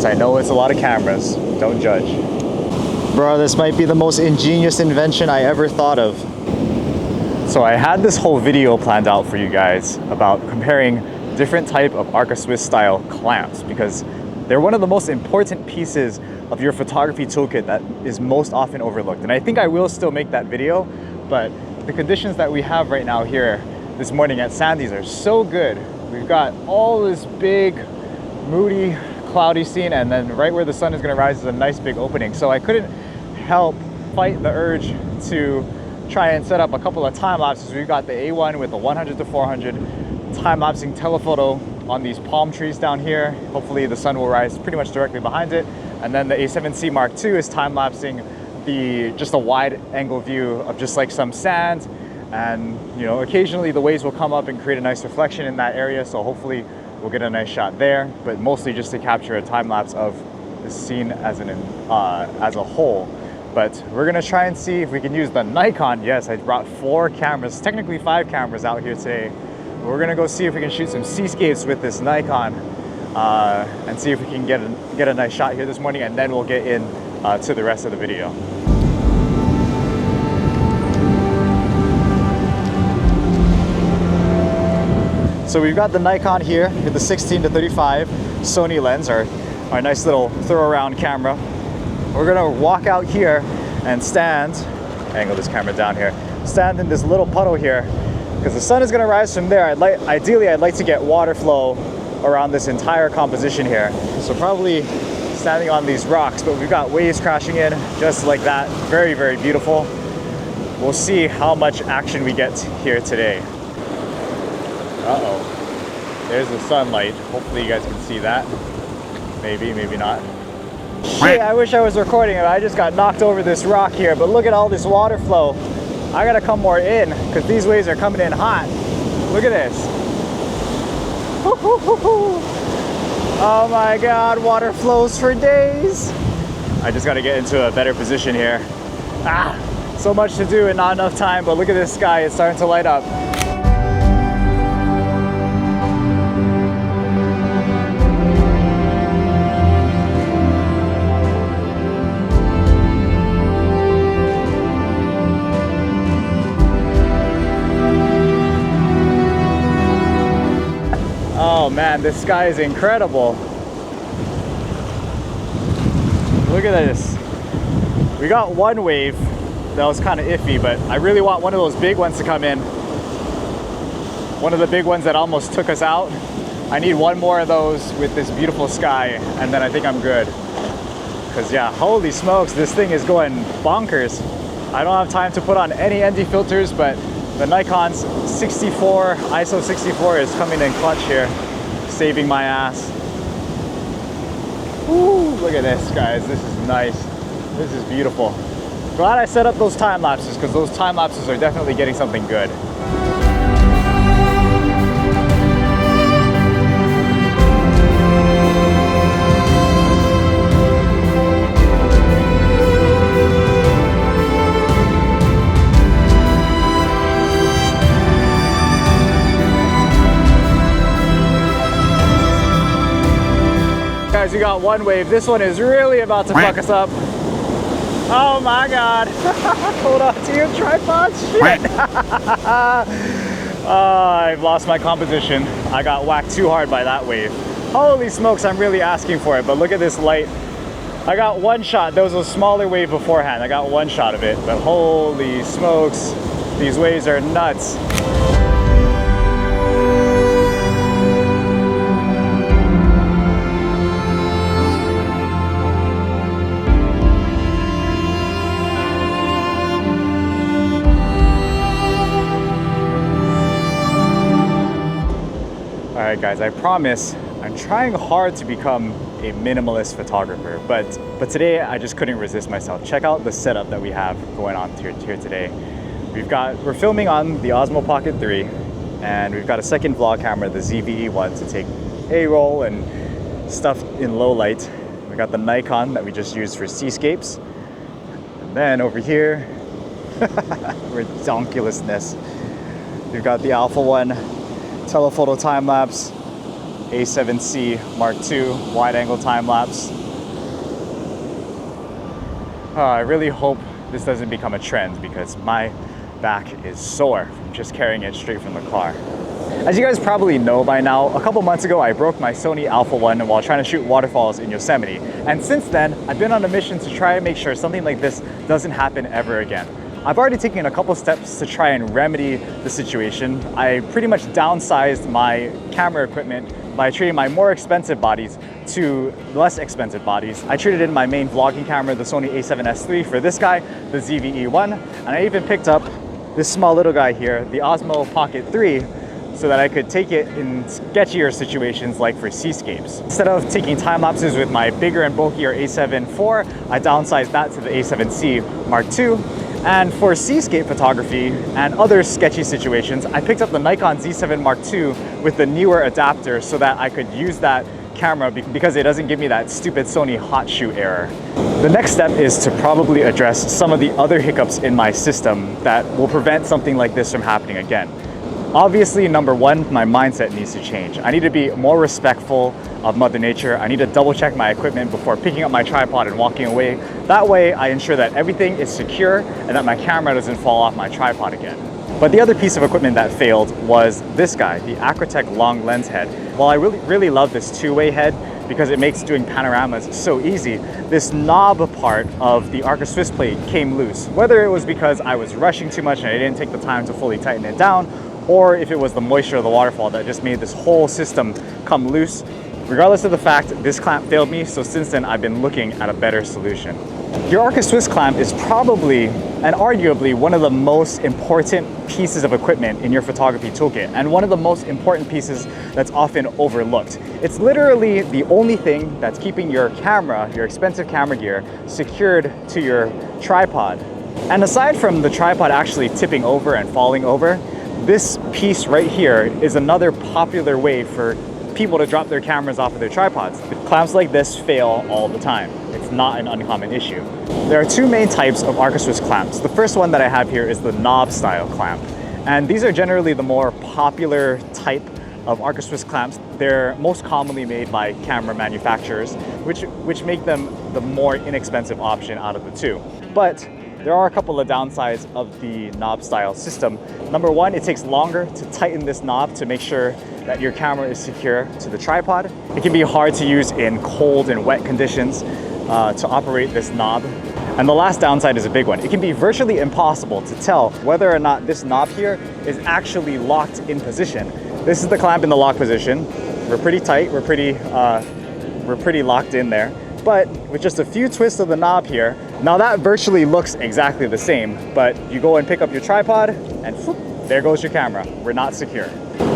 Yes, I know it's a lot of cameras. Don't judge. Bro, this might be the most ingenious invention I ever thought of. So I had this whole video planned out for you guys about comparing different type of Arca Swiss style clamps, because they're one of the most important pieces of your photography toolkit that is most often overlooked. And I think I will still make that video, but the conditions that we have right now here this morning at Sandy's are so good. We've got all this big, moody, cloudy scene, and then right where the sun is gonna rise is a nice big opening. So I couldn't help fight the urge to try and set up a couple of time lapses. We've got the A1 with the 100 to 400 time-lapsing telephoto on these palm trees down here. Hopefully the sun will rise pretty much directly behind it. And then the A7C Mark II is time-lapsing just a wide angle view of just like some sand. And you know, occasionally the waves will come up and create a nice reflection in that area. So hopefully we'll get a nice shot there, but mostly just to capture a time lapse of the scene as a whole. But we're gonna try and see if we can use the Nikon. Yes, I brought 4 cameras, technically 5 cameras out here today. We're gonna go see if we can shoot some seascapes with this Nikon and see if we can get a nice shot here this morning, and then we'll get in to the rest of the video. So we've got the Nikon here with the 16 to 35 Sony lens, our nice little throw around camera. We're gonna walk out here and angle this camera down here, stand in this little puddle here, because the sun is gonna rise from there. Ideally, I'd like to get water flow around this entire composition here. So probably standing on these rocks, but we've got waves crashing in just like that. Very, very beautiful. We'll see how much action we get here today. Uh-oh, there's the sunlight. Hopefully you guys can see that. Maybe, maybe not. Shit, I wish I was recording it. I just got knocked over this rock here, but look at all this water flow. I gotta come more in, because these waves are coming in hot. Look at this. Oh my God, water flows for days. I just gotta get into a better position here. So much to do and not enough time, but look at this sky, it's starting to light up. Oh man, this sky is incredible. Look at this. We got one wave that was kind of iffy, but I really want one of those big ones to come in. One of the big ones that almost took us out. I need one more of those with this beautiful sky, and then I think I'm good. Because yeah, holy smokes, this thing is going bonkers. I don't have time to put on any ND filters, but the Nikon's 64, ISO 64 is coming in clutch here, saving my ass. Ooh, look at this, guys. This is nice. This is beautiful. Glad I set up those time lapses, because those time lapses are definitely getting something good. Guys, we got one wave. This one is really about to fuck us up. Oh my God. Hold on to your tripod. Shit. I've lost my composition. I got whacked too hard by that wave. Holy smokes, I'm really asking for it, but look at this light. I got one shot. There was a smaller wave beforehand. I got one shot of it, but holy smokes, these waves are nuts. Alright guys, I promise I'm trying hard to become a minimalist photographer, but today I just couldn't resist myself. Check out the setup that we have going on here today. We're filming on the Osmo Pocket 3, and we've got a second vlog camera, the ZVE1, to take A-roll and stuff in low light. We got the Nikon that we just used for seascapes. And then over here, redonkulousness. We've got the Alpha 1 telephoto time lapse. A7C Mark II wide-angle time-lapse. I really hope this doesn't become a trend because my back is sore from just carrying it straight from the car. As you guys probably know by now, a couple months ago I broke my Sony Alpha 1 while trying to shoot waterfalls in Yosemite. And since then, I've been on a mission to try and make sure something like this doesn't happen ever again. I've already taken a couple steps to try and remedy the situation. I pretty much downsized my camera equipment by treating my more expensive bodies to less expensive bodies. I treated in my main vlogging camera, the Sony a7S III for this guy, the ZV-E1, and I even picked up this small little guy here, the Osmo Pocket 3, so that I could take it in sketchier situations like for seascapes. Instead of taking time lapses with my bigger and bulkier a7 IV, I downsized that to the a7C Mark II. And for seascape photography and other sketchy situations, I picked up the Nikon Z7 Mark II with the newer adapter so that I could use that camera because it doesn't give me that stupid Sony hot shoe error. The next step is to probably address some of the other hiccups in my system that will prevent something like this from happening again. Obviously, number one, my mindset needs to change. I need to be more respectful of Mother Nature. I need to double check my equipment before picking up my tripod and walking away. That way, I ensure that everything is secure and that my camera doesn't fall off my tripod again. But the other piece of equipment that failed was this guy, the Acratech long lens head. While I really love this two-way head because it makes doing panoramas so easy, this knob part of the Arca Swiss plate came loose. Whether it was because I was rushing too much and I didn't take the time to fully tighten it down, or if it was the moisture of the waterfall that just made this whole system come loose. Regardless of the fact, this clamp failed me, so since then I've been looking at a better solution. Your Arca Swiss clamp is probably and arguably one of the most important pieces of equipment in your photography toolkit, and one of the most important pieces that's often overlooked. It's literally the only thing that's keeping your camera, your expensive camera gear, secured to your tripod. And aside from the tripod actually tipping over and falling over, this piece right here is another popular way for people to drop their cameras off of their tripods. Clamps like this fail all the time. It's not an uncommon issue. There are two main types of Arca Swiss clamps. The first one that I have here is the knob style clamp. And these are generally the more popular type of Arca Swiss clamps. They're most commonly made by camera manufacturers, which make them the more inexpensive option out of the two. But there are a couple of downsides of the knob style system. Number one, it takes longer to tighten this knob to make sure that your camera is secure to the tripod. It can be hard to use in cold and wet conditions to operate this knob. And the last downside is a big one. It can be virtually impossible to tell whether or not this knob here is actually locked in position. This is the clamp in the lock position. We're pretty tight, we're pretty locked in there. But with just a few twists of the knob here, now that virtually looks exactly the same, but you go and pick up your tripod and whoop, there goes your camera. We're not secure.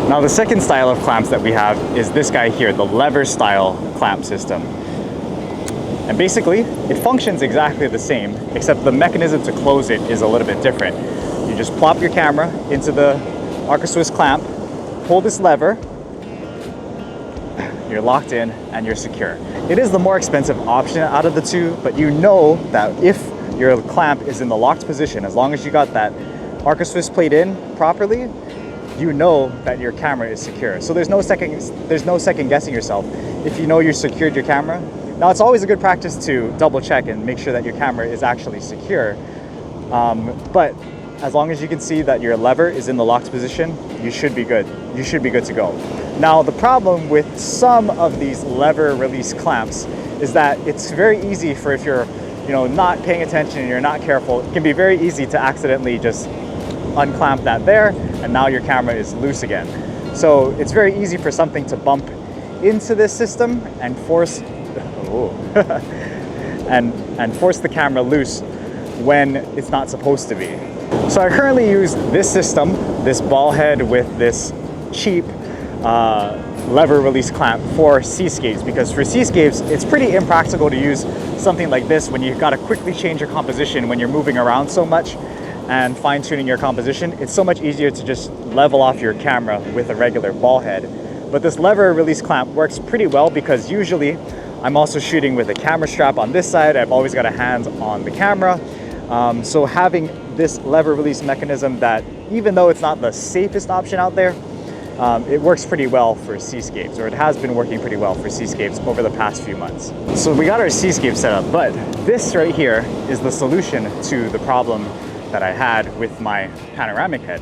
Now the second style of clamps that we have is this guy here, the lever style clamp system. And basically, it functions exactly the same, except the mechanism to close it is a little bit different. You just plop your camera into the Arca Swiss clamp, pull this lever, you're locked in and you're secure. It is the more expensive option out of the two, but you know that if your clamp is in the locked position, as long as you got that Arca Swiss plate in properly, you know that your camera is secure. So there's no second guessing yourself. If you know you secured your camera, now it's always a good practice to double check and make sure that your camera is actually secure. But as long as you can see that your lever is in the locked position, you should be good. You should be good to go. Now, the problem with some of these lever release clamps is that it's very easy for, if you're not paying attention and you're not careful, it can be very easy to accidentally just unclamp that there, and now your camera is loose again. So it's very easy for something to bump into this system and force and force the camera loose when it's not supposed to be. So I currently use this system, this ball head with this cheap lever release clamp for seascapes, because for seascapes it's pretty impractical to use something like this when you've got to quickly change your composition when you're moving around so much and fine-tuning your composition. It's so much easier to just level off your camera with a regular ball head. But this lever release clamp works pretty well because usually I'm also shooting with a camera strap on this side. I've always got a hand on the camera. So having this lever release mechanism that, even though it's not the safest option out there, it works pretty well for seascapes, or it has been working pretty well for seascapes over the past few months. So we got our seascape set up, but this right here is the solution to the problem that I had with my panoramic head.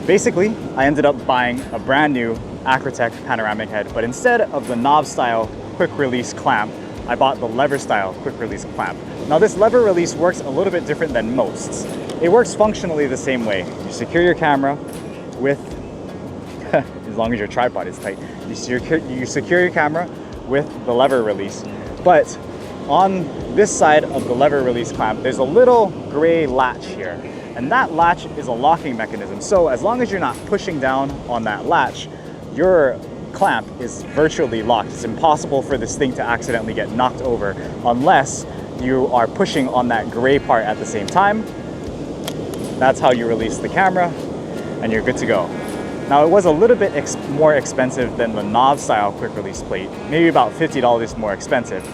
Basically, I ended up buying a brand new Acrotech panoramic head, but instead of the knob style quick release clamp, I bought the lever style quick release clamp. Now this lever release works a little bit different than most. It works functionally the same way. You secure your camera with, as long as your tripod is tight, you secure your camera with the lever release. But on this side of the lever release clamp, there's a little gray latch here. And that latch is a locking mechanism. So as long as you're not pushing down on that latch, your clamp is virtually locked. It's impossible for this thing to accidentally get knocked over unless you are pushing on that gray part at the same time. That's how you release the camera and you're good to go. Now it was a little bit more expensive than the knob style quick release plate, maybe about $50 more expensive.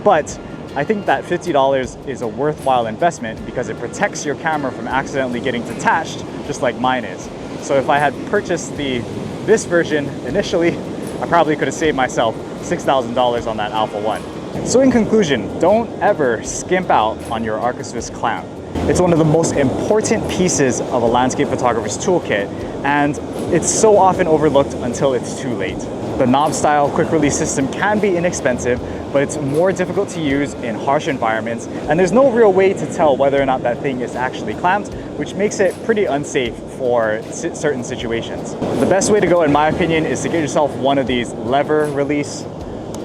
But I think that $50 is a worthwhile investment because it protects your camera from accidentally getting detached, just like mine is. So if I had purchased this version initially, I probably could have saved myself $6,000 on that Alpha 1. So in conclusion, don't ever skimp out on your Arca Swiss clamp. It's one of the most important pieces of a landscape photographer's toolkit, and it's so often overlooked until it's too late. The knob style quick release system can be inexpensive, but it's more difficult to use in harsh environments, and there's no real way to tell whether or not that thing is actually clamped, which makes it pretty unsafe for certain situations. The best way to go, in my opinion, is to get yourself one of these lever release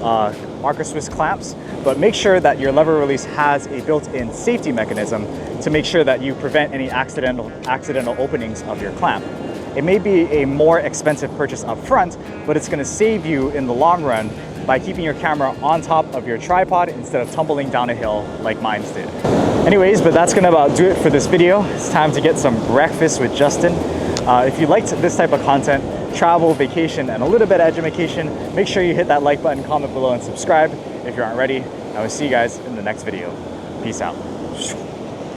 Arca Swiss clamps, but make sure that your lever release has a built-in safety mechanism to make sure that you prevent any accidental openings of your clamp. It may be a more expensive purchase up front, but it's going to save you in the long run by keeping your camera on top of your tripod instead of tumbling down a hill like mine did. Anyways, but that's going to about do it for this video. It's time to get some breakfast with Justin. If you liked this type of content, travel, vacation, and a little bit of education, make sure you hit that like button, comment below, and subscribe if you aren't already. I will see you guys in the next video. Peace out.